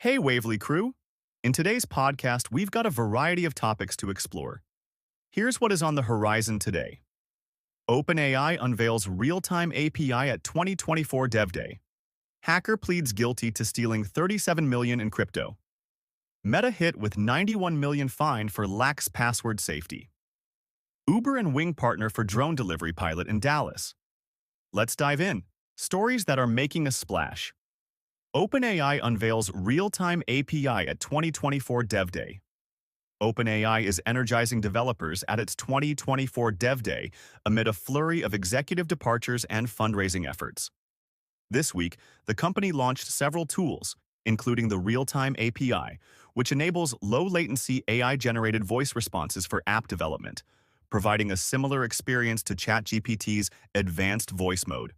Hey, Waivly crew! In today's podcast, we've got a variety of topics to explore. Here's what is on the horizon today. OpenAI unveils Realtime API at 2024 DevDay. Hacker pleads guilty to stealing 37 million in crypto. Meta hit with 91 million fine for lax password safety. Uber and Wing partner for drone delivery pilot in Dallas. Let's dive in. Stories that are making a splash. OpenAI unveils Realtime API at 2024 DevDay. OpenAI is energizing developers at its 2024 DevDay amid a flurry of executive departures and fundraising efforts. This week, the company launched several tools, including the Realtime API, which enables low-latency AI-generated voice responses for app development, providing a similar experience to ChatGPT's advanced voice mode.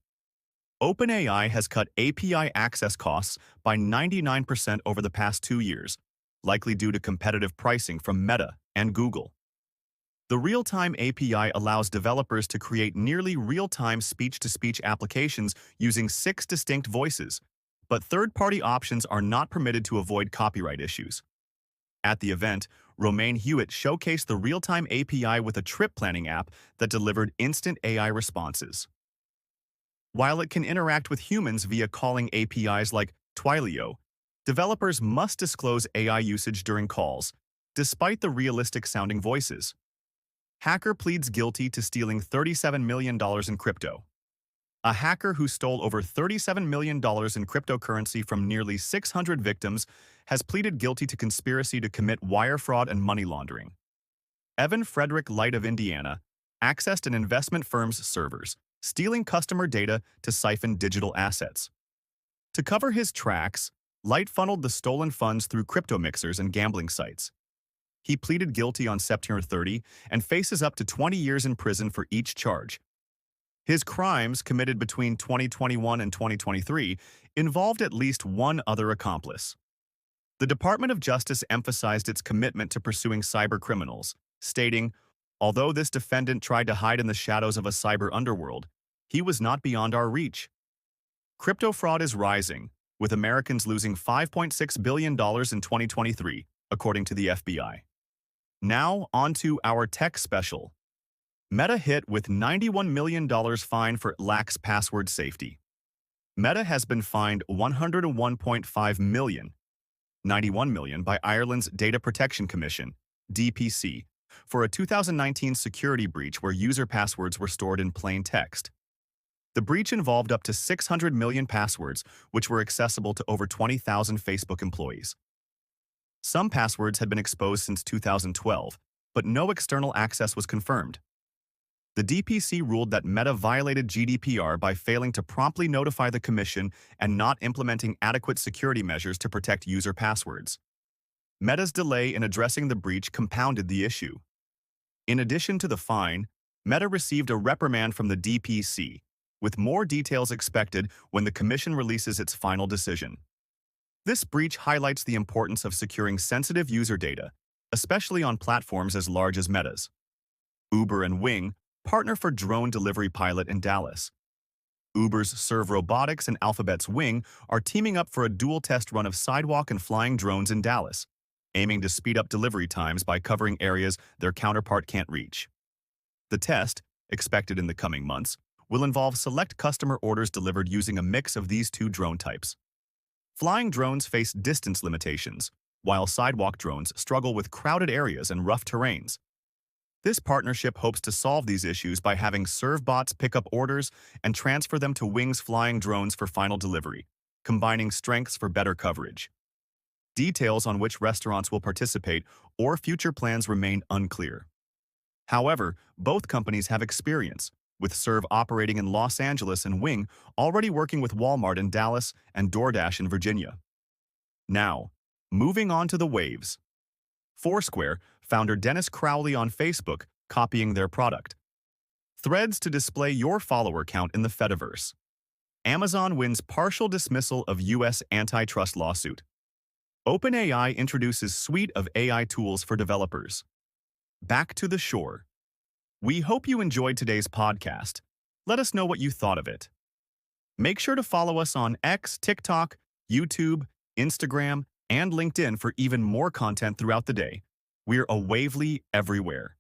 OpenAI has cut API access costs by 99% over the past 2 years, likely due to competitive pricing from Meta and Google. The Realtime API allows developers to create nearly real-time speech-to-speech applications using 6 distinct voices, but third-party options are not permitted to avoid copyright issues. At the event, Romain Hewitt showcased the Realtime API with a trip planning app that delivered instant AI responses. While it can interact with humans via calling APIs like Twilio, developers must disclose AI usage during calls, despite the realistic-sounding voices. Hacker pleads guilty to stealing $37 million in crypto. A hacker who stole over $37 million in cryptocurrency from nearly 600 victims has pleaded guilty to conspiracy to commit wire fraud and money laundering. Evan Frederick Light of Indiana accessed an investment firm's servers, stealing customer data to siphon digital assets. To cover his tracks, Light funneled the stolen funds through crypto mixers and gambling sites. He pleaded guilty on September 30 and faces up to 20 years in prison for each charge. His crimes, committed between 2021 and 2023, involved at least one other accomplice. The Department of Justice emphasized its commitment to pursuing cyber criminals, stating, "Although this defendant tried to hide in the shadows of a cyber underworld, he was not beyond our reach." Crypto fraud is rising, with Americans losing $5.6 billion in 2023, according to the FBI. Now, on to our tech special. Meta hit with $91 million fine for lax password safety. Meta has been fined $101.5 million, $91 million by Ireland's Data Protection Commission, DPC, for a 2019 security breach where user passwords were stored in plain text. The breach involved up to 600 million passwords, which were accessible to over 20,000 Facebook employees. Some passwords had been exposed since 2012, but no external access was confirmed. The DPC ruled that Meta violated GDPR by failing to promptly notify the Commission and not implementing adequate security measures to protect user passwords. Meta's delay in addressing the breach compounded the issue. In addition to the fine, Meta received a reprimand from the DPC, with more details expected when the Commission releases its final decision. This breach highlights the importance of securing sensitive user data, especially on platforms as large as Meta's. Uber and Wing partner for drone delivery pilot in Dallas. Uber's Serve Robotics and Alphabet's Wing are teaming up for a dual test run of sidewalk and flying drones in Dallas, aiming to speed up delivery times by covering areas their counterpart can't reach. The test, expected in the coming months, will involve select customer orders delivered using a mix of these two drone types. Flying drones face distance limitations, while sidewalk drones struggle with crowded areas and rough terrains. This partnership hopes to solve these issues by having Serve bots pick up orders and transfer them to Wing's flying drones for final delivery, combining strengths for better coverage. Details on which restaurants will participate or future plans remain unclear. However, both companies have experience, with Serve operating in Los Angeles and Wing already working with Walmart in Dallas and DoorDash in Virginia. Now, moving on to the waves. Foursquare founder Dennis Crowley on Facebook copying their product. Threads to display your follower count in the Fediverse. Amazon wins partial dismissal of U.S. antitrust lawsuit. OpenAI introduces suite of AI tools for developers. Back to the shore. We hope you enjoyed today's podcast. Let us know what you thought of it. Make sure to follow us on X, TikTok, YouTube, Instagram, and LinkedIn for even more content throughout the day. We're a Waivly everywhere.